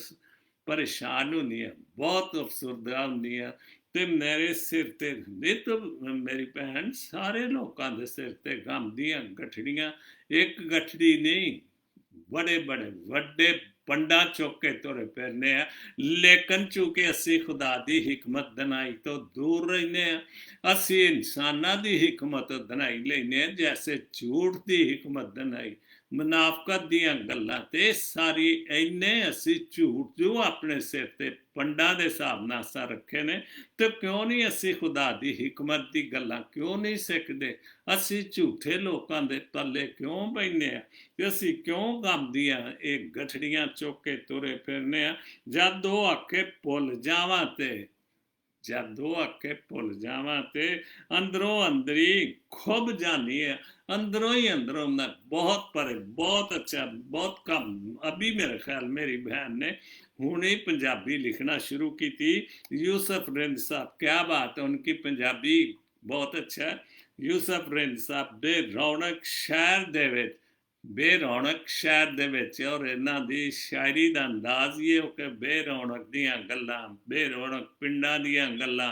परेशान होनी है, बहुत अफसरदा होनी है। ਤੇ ਮੇਰੇ ਸਿਰ ਤੇ ਇਹ ਤਾਂ ਮੇਰੀ ਭੈਣ ਸਾਰੇ ਲੋਕਾਂ ਦੇ ਸਿਰ ਤੇ ਗਮ ਦੀਆਂ ਗਠੜੀਆਂ, ਇੱਕ ਗਠੜੀ ਨਹੀਂ, ਬੜੇ ਬੜੇ ਵੱਡੇ ਪੰਡਾ ਚੁੱਕ ਕੇ ਤੁਰੇ ਫਿਰਨੇ ਆ, ਲੇਕਿਨ ਚੂੰਕਿ ਅਸੀਂ ਖੁਦਾ ਦੀ ਹਿਕਮਤ ਦਨਾਈ ਤੋਂ ਦੂਰ ਰਹਿੰਦੇ ਆ, ਅਸੀਂ ਇਨਸਾਨਾਂ ਦੀ ਹਿਕਮਤ ਦਨਾਈ ਲੈਨੇ ਆ, ਜੈਸੇ ਝੂਠ ਦੀ ਹਿਕਮਤ ਦਨਾਈ, ਮੁਨਾਫਕਤ ਦੀਆਂ ਗੱਲਾਂ ਤੇ ਸਾਰੀ ਇੰਨੇ ਅਸੀਂ ਝੂਠ ਜੋ ਆਪਣੇ ਸਿਰ ਤੇ ਪੰਡਾਂ ਦੇ ਹਿਸਾਬ ਨਾਲ ਅਸਾਂ ਰੱਖੇ ਨੇ, ਤੇ ਕਿਉਂ ਨਹੀਂ ਅਸੀਂ ਖੁਦਾ ਦੀ ਹਿਕਮਤ ਦੀ ਗੱਲਾਂ ਕਿਉਂ ਨਹੀਂ ਸਿੱਖਦੇ? ਅਸੀਂ ਝੂਠੇ ਲੋਕਾਂ ਦੇ ਪੱਲੇ ਕਿਉਂ ਪੈਂਦੇ ਆ? ਤੇ ਅਸੀਂ ਕਿਉਂ ਗਮ ਦੀਆਂ ਇਹ ਗਠੜੀਆਂ ਚੁੱਕ ਕੇ ਤੁਰੇ ਫਿਰਨੇ ਆ? ਜਦ ਉਹ ਆਖੇ ਭੁੱਲ ਜਾਵਾਂ ਤੇ, जदों आके भुल जावा ते अंदरों अंदरी खुब जानी है, अंदरों ही अंदरों मैं बहुत परे, बहुत अच्छा, बहुत कम। अभी मेरे ख्याल मेरी बहन ने हुणे पंजाबी लिखना शुरू की थी, यूसुफ रिंद साहब, क्या बात है, उनकी पंजाबी बहुत अच्छा है। यूसुफ रिंद साहब दे रौनक शहर दे विच, बेरौनक शहर दे विच, और इन्हां दी शायरी दा अंदाज ये हो कि बेरौनक दियां गल्लां, बेरौनक पिंडां दियां गल्लां,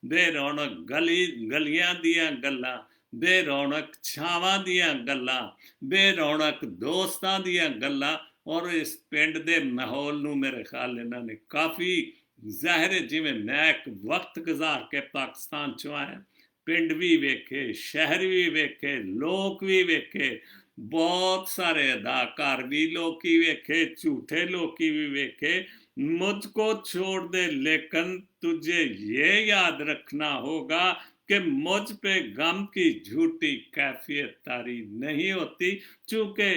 बेरौनक गलियां दियां गल्लां, बेरौनक छावां दियां गल्लां, बेरौनक दोस्तां दियां गल्लां, और इस पिंड दे माहौल नूं मेरे ख्याल इन्हां ने काफ़ी ज़ाहिर है, जिवें मैं एक वक्त गुजार के पाकिस्तान चों आया, पिंड भी वेखे, शहर भी वेखे, लोक भी वेखे, बहुत सारे अदाकार भी लोकी वेखे, झूठे लोकी भी वेखे। मुझको छोड़ दे लेकिन तुझे ये याद रखना होगा कि मुझ पे गम की झूठी कैफियत तारी नहीं होती, चूंकि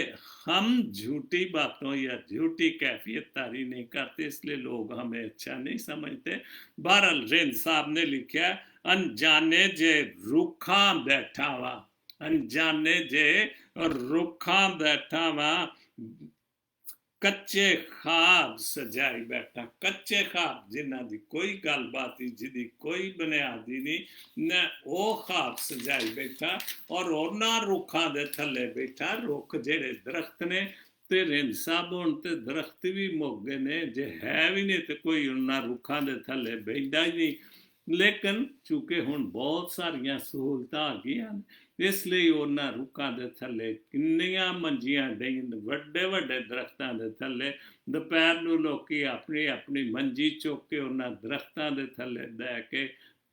हम झूठी बातों या झूठी कैफियत तारी नहीं करते, इसलिए लोग हमें अच्छा नहीं समझते। बहरहाल रिंद साहब ने लिखा, अनजाने जे रूखा बैठा वा, अनजाने जे रुखा बैठा वा, कच्चे ख्वाब सजाई बैठा, कच्चे ख्वाब जिन्हां दी कोई गलबात जिहदी कोई बुनियादी नहीं, मैं वो ख्वाब सजाई बैठा, और उन्हां रुखां दे थल्ले बैठा। रुख जेड़े दरख्त ने, ते रिंद साहब हुण ते दरख्त भी मुक गए ने, जे है भी नहीं तो कोई उन्हां रुखां दे थल्ले बैठा ही नहीं, लेकिन चूंकि हुण बहुत सारियां सहूलतां आ गईयां, इसलिए उन्हां रुखां दे थल्ले किन्नियां मंजियां डईन, वड्डे वड्डे दरख्तां दे थल्ले दुपहर नूं लोकी अपनी अपनी मंजी चुक के उन्हां दरख्तां दे थल्ले बै के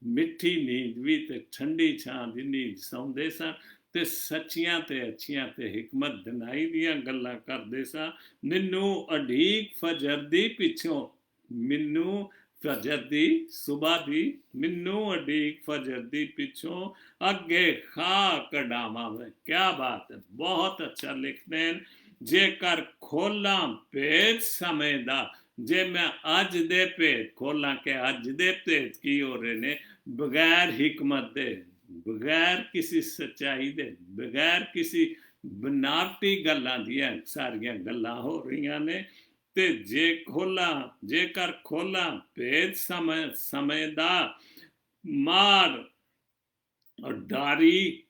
मिठी नींद भी ते ठंडी छां दी नींद सौंदे सन। ਤੇ ਸੱਚੀਆਂ ਤੇ ਅੱਛੀਆਂ ਤੇ ਹਿਕਮਤ ਦਿਨਾਈ ਦੀਆਂ ਗੱਲਾਂ ਕਰਦੇ ਸਾਂ। ਮੈਨੂੰ ਅਢੀਕ ਫਜਰ ਦੀ ਪਿੱਛੋਂ, ਮੈਨੂੰ ਫਜਰ ਦੀ ਸੁਬਹ ਦੀ, ਮੈਨੂੰ ਅਢੀਕ ਫਜਰ ਦੀ ਪਿੱਛੋਂ ਅੱਗੇ ਖਾ ਕਢਾਵਾਂ ਵੇ। ਕਿਆ ਬਾਤ ਹੈ, ਬਹੁਤ ਅੱਛਾ ਲਿਖਦੇ ਹਨ। ਜੇਕਰ ਖੋਲਾਂ ਭੇਦ ਸਮੇਂ ਦਾ, ਜੇ ਮੈਂ ਅੱਜ ਦੇ ਭੇਦ ਖੋਲਾਂ ਕਿ ਅੱਜ ਦੇ ਭੇਦ ਕੀ ਹੋ ਰਹੇ ਨੇ, ਬਗੈਰ ਹਿਕਮਤ ਦੇ, ਬਗੈਰ ਕਿਸੇ ਸੱਚਾਈ ਦੇ, ਬਗੈਰ ਕਿਸੇ ਬਨਾਵਟੀ ਗੱਲਾਂ ਦੀਆਂ ਸਾਰੀਆਂ ਗੱਲਾਂ ਹੋ ਰਹੀਆਂ ਨੇ। ਤੇ ਜੇਕਰ ਖੋਲਾਂ ਭੇਦ ਸਮੇਂ ਦਾ, ਮਾਰ ਉਡਾਰੀ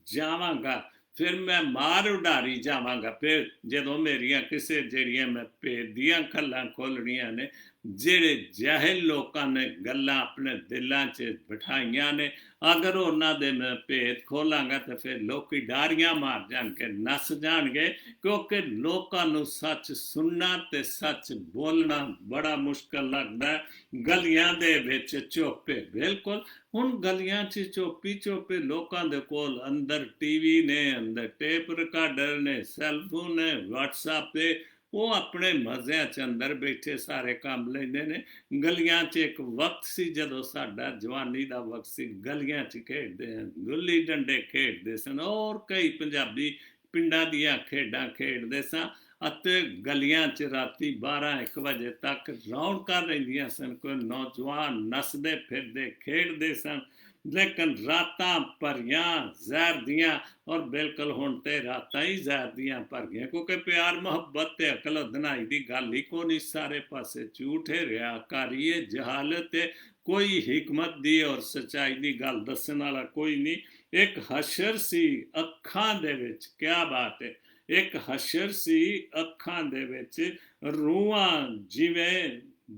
ਜਾਵਾਂਗਾ, ਫਿਰ ਮੈਂ ਮਾਰ ਉਡਾਰੀ ਜਾਵਾਂਗਾ। ਫਿਰ ਜਦੋਂ ਮੇਰੀਆਂ ਕਿਸੇ ਜਿਹੜੀਆਂ ਮੈਂ ਭੇਦ ਦੀਆਂ ਗੱਲਾਂ ਖੋਲਣੀਆਂ ਨੇ, ਜਿਹੜੇ ਜਾਹਿਲ ਲੋਕਾਂ ਨੇ ਗੱਲਾਂ ਆਪਣੇ ਦਿਲਾਂ 'ਚ ਬਿਠਾਈਆਂ ਨੇ, ਅਗਰ ਉਹਨਾਂ ਦੇ ਮੈਂ ਭੇਦ ਖੋਲਾਂਗਾ ਤਾਂ ਫਿਰ ਲੋਕੀ ਡਾਰੀਆਂ ਮਾਰ ਜਾਣਗੇ, ਨੱਸ ਜਾਣਗੇ, ਕਿਉਂਕਿ ਲੋਕਾਂ ਨੂੰ ਸੱਚ ਸੁਣਨਾ ਤੇ ਸੱਚ ਬੋਲਣਾ ਬੜਾ ਮੁਸ਼ਕਲ ਲੱਗਦਾ। ਗਲੀਆਂ ਦੇ ਵਿੱਚ ਚੋਪੇ, ਬਿਲਕੁਲ ਹੁਣ ਗਲੀਆਂ 'ਚ ਚੋਪੇ ਲੋਕਾਂ ਦੇ ਕੋਲ ਅੰਦਰ ਟੀਵੀ ਨੇ, ਅੰਦਰ ਟੇਪ ਰਿਕਾਰਡਰ ਨੇ, ਸੈੱਲਫੋਨ ਨੇ, ਵਟਸਐਪ ਤੇ, ਉਹ ਆਪਣੇ ਮਜ਼ਿਆਂ 'ਚ ਅੰਦਰ ਬੈਠੇ ਸਾਰੇ ਕੰਮ ਲੈਂਦੇ ਨੇ। ਗਲੀਆਂ 'ਚ ਇੱਕ ਵਕਤ ਸੀ ਜਦੋਂ ਸਾਡਾ ਜਵਾਨੀ ਦਾ ਵਕਤ ਸੀ, ਗਲੀਆਂ 'ਚ ਖੇਡਦੇ ਹਨ, ਗੁੱਲੀ ਡੰਡੇ ਖੇਡਦੇ ਸਨ, ਔਰ ਕਈ ਪੰਜਾਬੀ ਪਿੰਡਾਂ ਦੀਆਂ ਖੇਡਾਂ ਖੇਡਦੇ ਸਾਂ। ਅਤੇ ਗਲੀਆਂ 'ਚ ਰਾਤੀ 12-1 ਵਜੇ ਤੱਕ ਰੌਣਕਾਂ ਰਹਿੰਦੀਆਂ ਸਨ। ਕੋਈ ਨੌਜਵਾਨ ਨੱਸਦੇ ਫਿਰਦੇ ਖੇਡਦੇ ਸਨ। ਲੇਕਿਨ ਰਾਤਾਂ ਭਰੀਆਂ ਜ਼ਹਿਰ ਦੀਆਂ, ਔਰ ਬਿਲਕੁਲ ਹੁਣ ਤੇ ਰਾਤਾਂ ਹੀ ਜ਼ਹਿਰ ਦੀਆਂ ਭਰ ਗਈਆਂ, ਕਿਉਂਕਿ ਪਿਆਰ ਮੁਹੱਬਤ ਤੇ ਅਕਲ ਦਿਨਾਈ ਦੀ ਗੱਲ ਹੀ ਕੋਈ ਨਹੀਂ, ਸਾਰੇ ਪਾਸੇ ਝੂਠੇ ਰਿਆਕਾਰੀ ਹੈ, ਜਹਾਲਤ ਹੈ, ਕੋਈ ਹਿਕਮਤ ਦੀ ਔਰ ਸੱਚਾਈ ਦੀ ਗੱਲ ਦੱਸਣ ਵਾਲਾ ਕੋਈ ਨਹੀਂ। ਇੱਕ ਹਸ਼ਰ ਸੀ ਅੱਖਾਂ ਦੇ ਵਿੱਚ, ਕਿਆ ਬਾਤ ਹੈ, ਇੱਕ ਹਸ਼ਰ ਸੀ ਅੱਖਾਂ ਦੇ ਵਿੱਚ, ਰੂਹਾਂ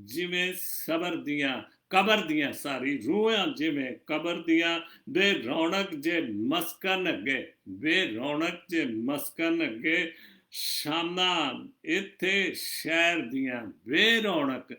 ਜਿਵੇਂ ਸਬਰ ਦੀਆਂ, ਕਬਰ ਦੀਆਂ, ਸਾਰੀ ਰੂਹਾਂ ਜਿਵੇਂ ਕਬਰ ਦੀਆਂ, ਬੇਰੌਣਕ ਜੇ ਮਸਕਨ ਅੱਗੇ, ਬੇਰੌਣਕ ਜੇ ਮਸਕਨ ਅੱਗੇ, ਸ਼ਾਮਾਂ ਇੱਥੇ ਸ਼ਹਿਰ ਦੀਆਂ ਬੇਰੌਣਕ,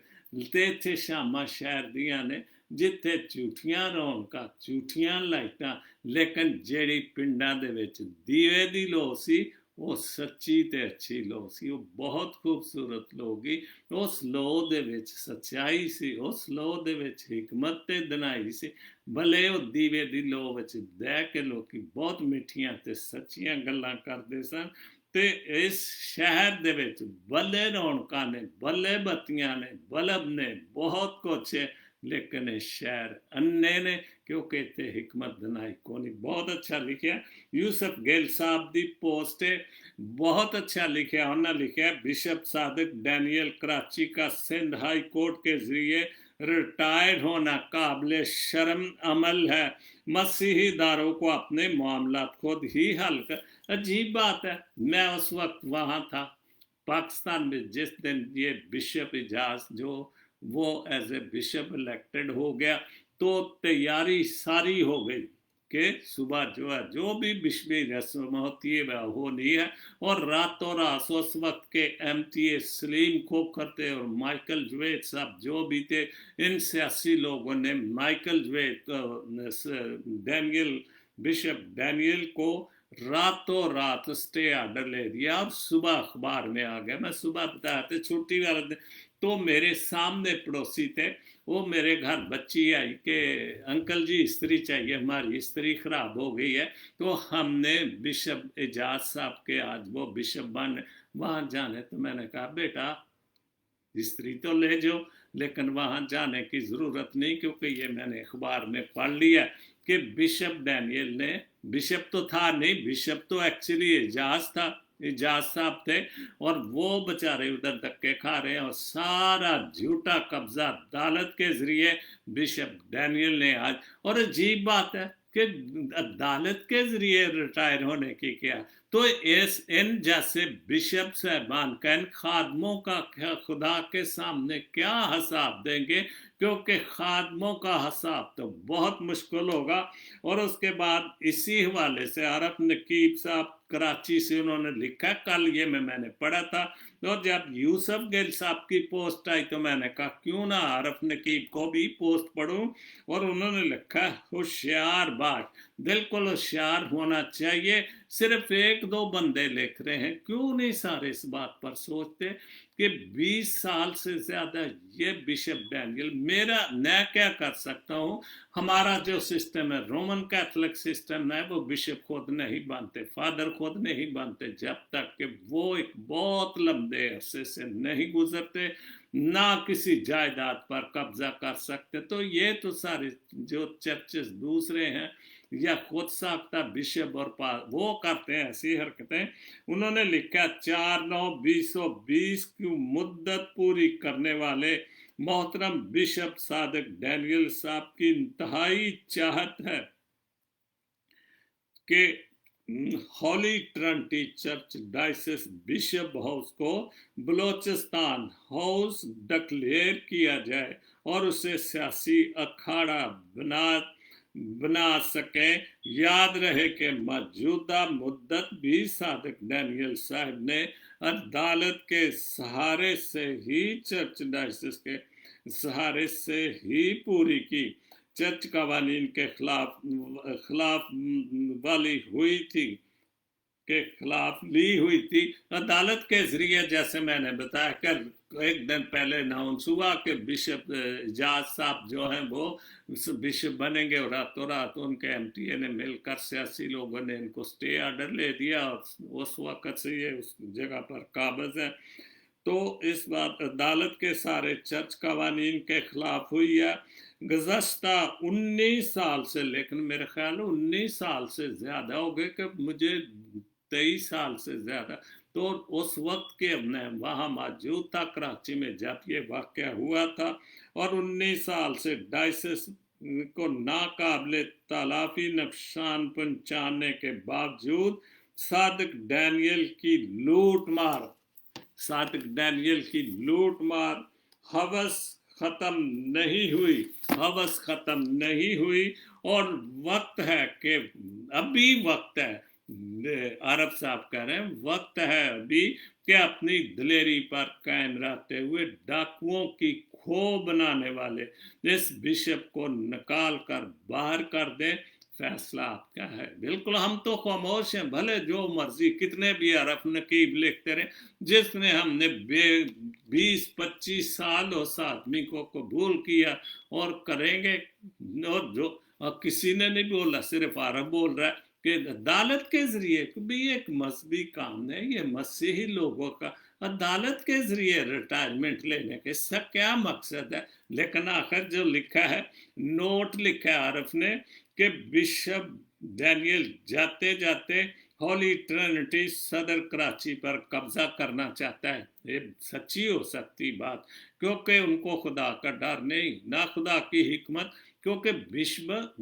ਤੇ ਇੱਥੇ ਸ਼ਾਮਾਂ ਸ਼ਹਿਰ ਦੀਆਂ ਨੇ ਜਿੱਥੇ ਝੂਠੀਆਂ ਰੌਣਕਾਂ, ਝੂਠੀਆਂ ਲਾਈਟਾਂ, ਲੇਕਿਨ ਜਿਹੜੀ ਪਿੰਡਾਂ ਦੇ ਵਿੱਚ ਦੀਵੇ ਦੀ ਲੋ ਸੀ, ਉਹ ਸੱਚੀ ਤੇ ਅੱਛੀ ਲੋ ਸੀ, ਉਹ ਬਹੁਤ ਖੂਬਸੂਰਤ ਲੋ ਗਈ। ਉਸ ਲੋ ਦੇ ਵਿੱਚ ਸੱਚਾਈ ਸੀ, ਉਸ ਲੋ ਦੇ ਵਿੱਚ ਹਿਕਮਤ ਤੇ ਦਿਨਾਈ ਸੀ। ਭਲੇ ਉਹ ਦੀਵੇ ਦੀ ਲੋ ਵਿੱਚ ਬਹਿ ਕੇ ਲੋਕੀ ਬਹੁਤ ਮਿੱਠੀਆਂ ਤੇ ਸੱਚੀਆਂ ਗੱਲਾਂ ਕਰਦੇ ਸਨ। ਤੇ ਇਸ ਸ਼ਹਿਰ ਦੇ ਵਿੱਚ ਭਲੇ ਰੌਣਕਾਂ ਨੇ, ਭਲੇ ਬੱਤੀਆਂ ਨੇ, ਬਲਬ ਨੇ, ਬਹੁਤ ਕੁਛ ਹੈ, ਲੇਕਿਨ ਇਹ ਸ਼ਹਿਰ ਅੰਨੇ ਨੇ, ਕਿਉਂਕਿ ਇੱਥੇ ਹਿਕਮਤ ਦਿਨਾਈ ਕੋਨੀ। ਬਹੁਤ ਅੱਛਾ ਲਿਖਿਆ ਯੂਸਫ ਗਿੱਲ ਸਾਹਿਬ ਦੀ ਪੋਸਟ ਹੈ, बहुत अच्छा लिखा। उन्होंने लिखा है बिशप सादिक डैनियल कराची का सिंध हाई कोर्ट के जरिए रिटायर्ड होना काबिल शर्म अमल है। मसीही दारों को अपने मामलात खुद ही हल कर। अजीब बात है, मैं उस वक्त वहाँ था पाकिस्तान में जिस दिन ये बिशप इजाज जो वो एज ए बिशप इलेक्टेड हो गया, तो तैयारी सारी हो गई कि सुबह जो है जो भी बिशपी रस्म होती है वह होनी है। और रातों रात उस वक्त के MTA सलीम खोखर थे और माइकल जवेद साहब जो भी थे, इन सियासी लोगों ने Michael Javed Daniel bishop Daniel को रातों रात स्टे ऑर्डर ले दिया और सुबह अखबार में आ गया। मैं सुबह बताया था छुट्टी वाले दिन, तो मेरे सामने पड़ोसी थे, वो मेरे घर बच्ची आई कि अंकल जी इस्त्री चाहिए, हमारी इस्त्री ख़राब हो गई है। तो हमने बिशप एजाज साहब के आज वो बिशप बन वहाँ जाने, तो मैंने कहा बेटा इस्त्री तो ले जाओ, लेकिन वहाँ जाने की ज़रूरत नहीं, क्योंकि ये मैंने अखबार में पढ़ लिया कि बिशप डैनियल ने, बिशप तो था नहीं, बिशप तो एक्चुअली एजाज था, एजाज साहब थे, और वो बेचारे उधर धक्के खा रहे हैं और सारा झूठा कब्जा अदालत के जरिए बिशप डैनियल ने आज। और अजीब बात है कि अदालत के जरिए रिटायर होने की क्या, तो इन जैसे बिशप साहबान का, इन खादमों का खुदा के सामने क्या हिसाब देंगे, क्योंकि खादमों का हिसाब तो बहुत मुश्किल होगा। और उसके बाद इसी हवाले से आरफ नकीब साहब कराची से उन्होंने लिखा, कल ये मैंने पढ़ा था, और जब यूसुफ गिल साहब की पोस्ट आई तो मैंने कहा क्यों ना आरफ नकीब को भी पोस्ट पढ़ूं, और उन्होंने लिखा होशियार बात, बिल्कुल होशियार होना चाहिए। सिर्फ एक दो बंदे लिख रहे हैं, क्यों नहीं सारे इस बात पर सोचते कि 20 साल से ज्यादा ये बिशप डैनियल, मेरा मैं क्या कर सकता हूँ, हमारा जो सिस्टम है रोमन कैथोलिक सिस्टम है, वो बिशप खुद नहीं बनते, फादर खुद नहीं बनते जब तक कि वो एक बहुत लंबे अरसे से नहीं गुजरते, ना किसी जायदाद पर कब्जा कर सकते। तो ये तो सारे जो चर्चेस दूसरे हैं या खुद साख्ता बिशप और वो करते हैं ऐसी हरकतें। उन्होंने लिखा 4/9/2020 की मुद्दत पूरी करने वाले मोहतरम बिशप सादिक डैनियल साहब की इंतहाई चाहत है कि Holy Trinity Church Diocese Bishop House को बलोचिस्तान हाउस डिक्लेयर किया जाए और उसे सियासी अखाड़ा बना सके। याद रहे कि मौजूदा मुद्दत भी सादिक डैनियल साहब ने अदालत के सहारे से ही, चर्च डायसिस के सहारे से ही पूरी की। चर्च कवानीन के खिलाफ वाली हुई थी, के खिलाफ ली हुई थी। अदालत के जरिए, जैसे मैंने बताया कि एक दिन पहले अनाउंस हुआ कि बिशप एजाज साहब जो हैं वो बिशप बनेंगे, और रातों रात उनके एमटीए ने मिलकर सियासी लोगों ने इनको स्टे ऑर्डर ले दिया और उस वक्त से ये उस जगह पर काबिज है। तो इस बात अदालत के सारे चर्च कवानीन के खिलाफ हुई है गुज़श्ता 19 साल से, लेकिन मेरे ख्याल 19 साल से ज़्यादा हो गए कि मुझे 23 साल से ज़्यादा। तो उस वक्त के मैं वहाँ मौजूद था कराची में जब ये वाक़या हुआ था, और 19 साल से डायसिस को नाकाबिले तलाफी नुकसान पहुँचाने के बावजूद सादिक डैनियल की लूट मार हवस खत्म नहीं हुई। और वक्त है कि अभी वक्त है, अरब साहब कह रहे हैं वक्त है अभी कि अपनी दिलेरी पर कायम रहते हुए डाकुओं की खो बनाने वाले इस बिशप को निकाल कर बाहर कर दें। फैसला आपका है। बिल्कुल हम तो खामोश हैं, भले जो मर्जी कितने भी अरब नकीब लिखते रहे, जिसने हमने 20-25 साल उस आदमी को कबूल किया और करेंगे। और जो किसी ने नहीं बोला, सिर्फ अरब बोल रहा है कि अदालत के जरिए भी एक मजहबी काम है, ये मसीही लोगों का अदालत के जरिए रिटायरमेंट लेने के इसका क्या मकसद है। लेकिन आखिर जो लिखा है, नोट लिखा है आरफ ने कि बिशप डैनियल जाते जाते हॉली ट्रिनिटी सदर कराची पर कब्जा करना चाहता है। ये सच्ची हो सकती बात, क्योंकि उनको खुदा का डर नहीं, ना खुदा की हिकमत, क्योंकि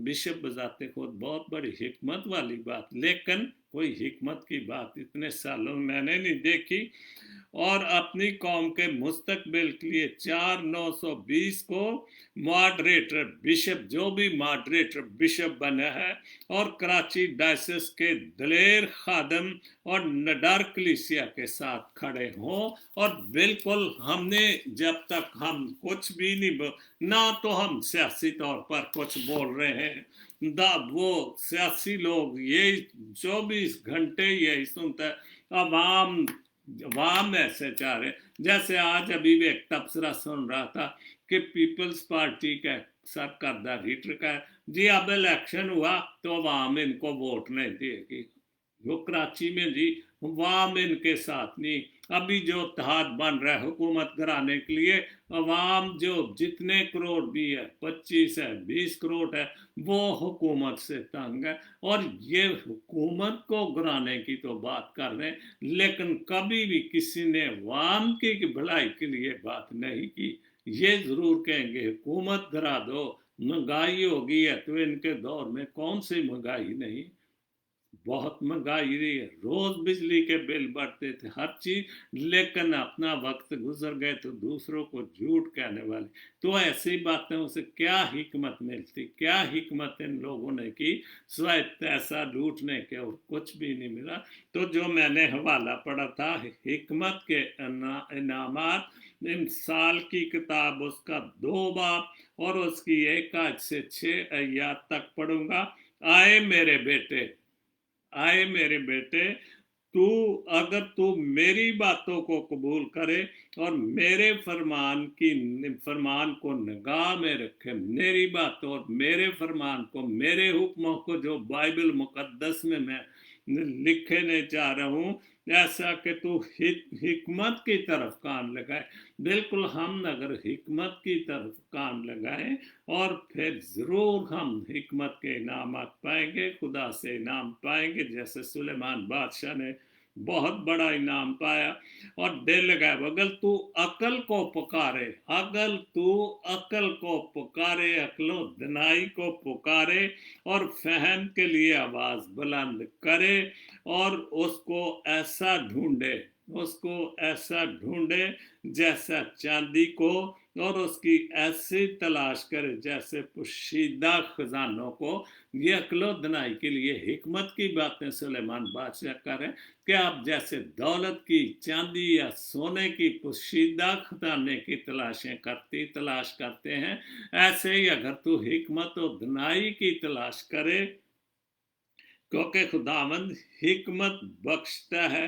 बिशप बजाते खुद बहुत बड़ी हिकमत वाली बात, लेकिन कोई हिकमत की बात इतने सालों में मैंने नहीं देखी। और अपनी कौम के मुस्तकबिल के लिए 4/9/20 को मॉडरेटर बिशप, जो भी मॉडरेटर बिशप बना है, और कराची डायसिस के दलेर खादम और नडार कलीसिया के साथ खड़े हों। और बिल्कुल हमने जब तक हम कुछ भी नहीं ना तो हम सियासी तौर पर कुछ बोल रहे हैं, वो सियासी लोग ये 24 घंटे यही सुनता है, अवाम ऐसे चाह रहे। जैसे आज अभी भी एक तबसरा सुन रहा था कि पीपल्स पार्टी का सरकर्दा लीडर का जी अब इलेक्शन हुआ तो अवाम इनको वोट नहीं देगी। वो कराची में जी अवाम इनके साथ नहीं। अभी जो इत्तेहाद बन रहा है हुकूमत कराने के लिए, अवाम जो जितने करोड़ भी है, 25 है 20 करोड़ है, वो हुकूमत से तंग है। और ये हुकूमत को गिराने की तो बात कर रहे हैं, लेकिन कभी भी किसी ने अवाम की भलाई के लिए बात नहीं की। ये जरूर कहेंगे हुकूमत गिरा दो, महंगाई हो गई है। तो इनके दौर में कौन सी महंगाई नहीं, बहुत महंगाई रही है, रोज बिजली के बिल बढ़ते थे, हर चीज। लेकिन अपना वक्त गुजर गए तो दूसरों को झूठ कहने वाले। तो ऐसी बातों से क्या हिकमत मिलती, क्या हिकमत इन लोगों ने की, सिवाय पैसा लूटने के और कुछ भी नहीं मिला। तो जो मैंने हवाला पढ़ा था हिकमत के इनामात, इन साल की किताब, उसका 2 बाब और उसकी 1 से 6 आयत तक पढ़ूंगा। आए मेरे बेटे, आए मेरे बेटे, तू अगर तू मेरी बातों को कबूल करे और मेरे फरमान को निगाह में रखे, मेरी बातों और मेरे फरमान को, मेरे हुक्मों को जो बाइबल मुकद्दस में मैं लिखने जा रहा हूँ, ऐसा कि तू हिकमत की तरफ कान लगाए। बिल्कुल, हम अगर हिकमत की तरफ कान लगाएं और फिर ज़रूर हम हिकमत के इनामात पाएंगे, खुदा से इनाम पाएंगे, जैसे सुलेमान बादशाह ने बहुत बड़ा इनाम पाया। और दिल लगाए, अगर तू अकल को पुकारे, अगर तू अकल को पुकारे, अकलो दनाई को पुकारे और फहम के लिए आवाज़ बुलंद करे और उसको ऐसा ढूंढे, उसको ऐसा ढूंढे जैसा चांदी को, और उसकी ऐसी तलाश करे जैसे पोशीदा खजानों को। ये अक्लो दनाई के लिए हिकमत की बातें सुलेमान बादशाह करें कि आप जैसे दौलत की, चांदी या सोने की पोशीदा खजाने की तलाश करते हैं, ऐसे ही अगर तू हिकमत और दनाई की तलाश करे, क्योंकि खुदावंद हिकमत बख्शता है,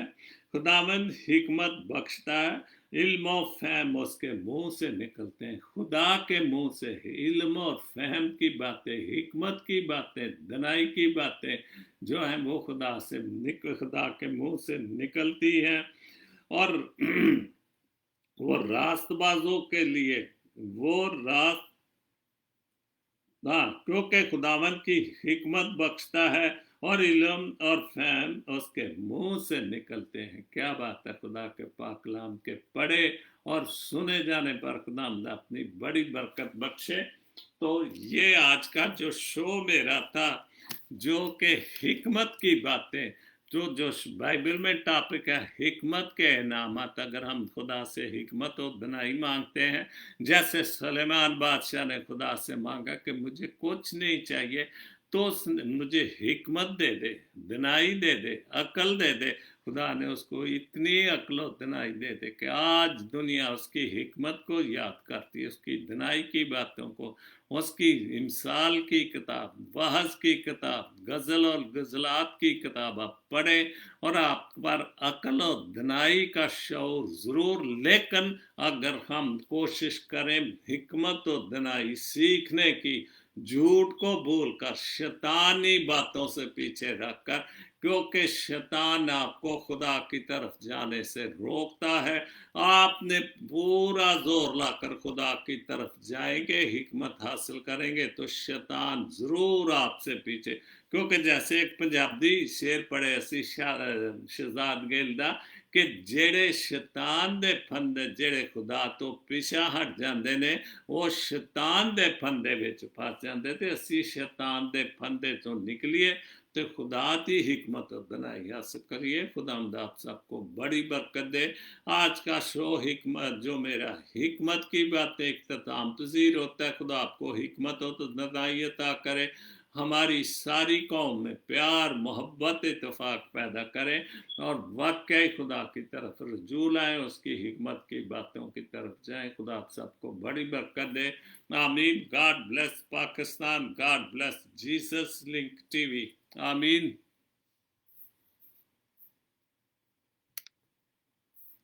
खुदावंद हिकमत बख्शता है। इल्म और फहम उसके मुंह से निकलते हैं, खुदा के मुंह से इल्म और फहम की बातें, हिकमत की बातें, दनाई की बातें जो हैं वो खुदा के मुंह से निकलती हैं। और वो रास्तबाजों के लिए वो रास्त, हाँ, क्योंकि खुदावंद की हिकमत बख्शता है और इल्म और फहम उसके मुंह से निकलते हैं। क्या बात है, खुदा के पाक कलाम के पढ़े और सुने जाने पर खुदावंद अपनी बड़ी बरकत बख्शे। तो ये आज का जो शो मेरा था, जो कि हिकमत की बातें, जो बाइबल में टॉपिक है हिकमत के इनामात, अगर हम खुदा से हिकमत और दनाई मांगते हैं, जैसे सुलेमान बादशाह ने खुदा से मांगा कि मुझे कुछ नहीं चाहिए, तो मुझे हिकमत दे दे, दनाई दे दे, अकल दे दे। खुदा ने उसको इतनी अकल और दनाई दे दे कि आज दुनिया उसकी हिकमत को याद करती है, उसकी दनाई की बातों को, उसकी इमसाल की किताब, बहस की किताब, गज़ल और गज़लात की किताब आप पढ़े और आप पर अकल और दनाई का शऊर ज़रूर। लेकिन अगर हम कोशिश करें हिकमत और दनाई सीखने की, झूठ को भूलकर, शैतानी बातों से पीछे रखकर, क्योंकि शैतान आपको खुदा की तरफ जाने से रोकता है। आपने पूरा जोर लाकर खुदा की तरफ जाएंगे, हिकमत हासिल करेंगे, तो शैतान जरूर आपसे पीछे, क्योंकि जैसे एक पंजाबी शेर पढ़े असी शहजाद गिल दा कि जेड़े शैतान दे फंदे, जेड़े खुदा तो पिछा हट जाते ने, वो शैतान दे फंदे विच फस जाते, ते असी शैतान दे फंदे तो निकलिए तो खुदा की हिकमत और दनाई हासिल करिए। खुदा आप सबको बड़ी बरकत दे। आज का शो हिकमत, जो मेरा हिकमत की बातें इख्तिताम पज़ीर होता है, खुदा आपको हिकमत और दनाई अता करे, हमारी सारी कौम में प्यार, मोहब्बत, इत्तेफाक पैदा करें और वाकई खुदा की तरफ रजू लाएं, उसकी हिकमत की बातों की तरफ जाएं। खुदा आप सबको बड़ी बरकत दे। आमीन। God bless Pakistan, God bless Jesus link TV. आमीन।